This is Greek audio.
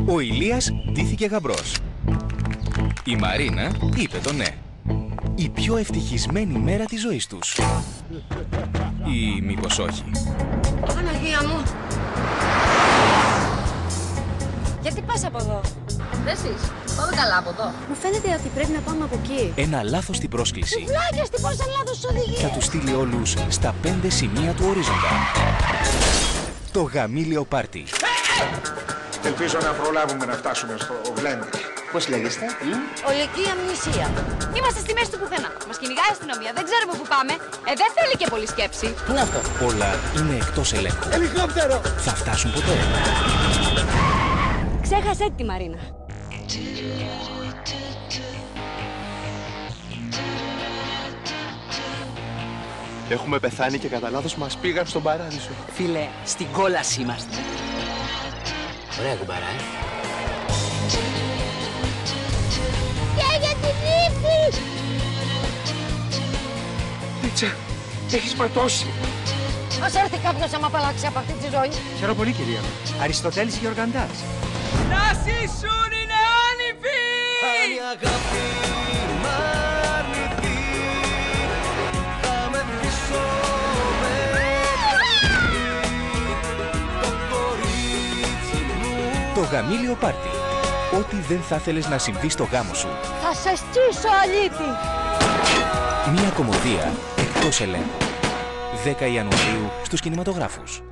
Ο Ηλίας ντύθηκε γαμπρός. Η Μαρίνα είπε το ναι. Η πιο ευτυχισμένη μέρα της ζωής τους. Ή μήπως όχι. Παναγία μου! Γιατί πας από εδώ? Δεν εσείς. Πάμε καλά από εδώ. Μου φαίνεται ότι πρέπει να πάμε από εκεί. Ένα λάθος στην πρόσκληση Βλάκια, τι πόσα λάθος στις οδηγίες. θα τους στείλει όλους στα 5 σημεία του ορίζοντα. Το γαμήλιο πάρτι. Ελπίζω να προλάβουμε να φτάσουμε στο Γλέντερ. Πώς λέγεστε? Ολική αμνησία. Είμαστε στη μέση του πουθενά. Μας κυνηγάει η αστυνομία. Δεν ξέρουμε πού πάμε. Δεν θέλει και πολύ σκέψη. Τι είναι αυτό? Όλα είναι εκτός ελέγχου. Ελικόπτερο! Θα φτάσουν ποτέ? Ξέχασε τη Μαρίνα. Έχουμε πεθάνει και κατά λάθος μας πήγαν στον παράδεισο. Φίλε, στην κόλαση είμαστε. Ωραία κουμπάρα, Και για την ύφη! Μίτσα, έχεις ματώσει. Ας έρθει κάποιος να μ' απαλλάξει από αυτή τη ζωή. Χαίρομαι πολύ, κυρία μου. Αριστοτέλης Γεωργαντάς. Να ζήσουν οι νεάνυφοι! Αν η αγάπη μ' αρνηθεί, θα μεθυσσόμαι το κορίτσι μου. Το γαμήλιο πάρτι. Ό,τι δεν θα ήθελες να συμβεί στο γάμο σου. Θα σε στήσω, αλήτη! Μια κομμωδία εκτός ελέγχου. 10 Ιανουαρίου στους κινηματογράφους.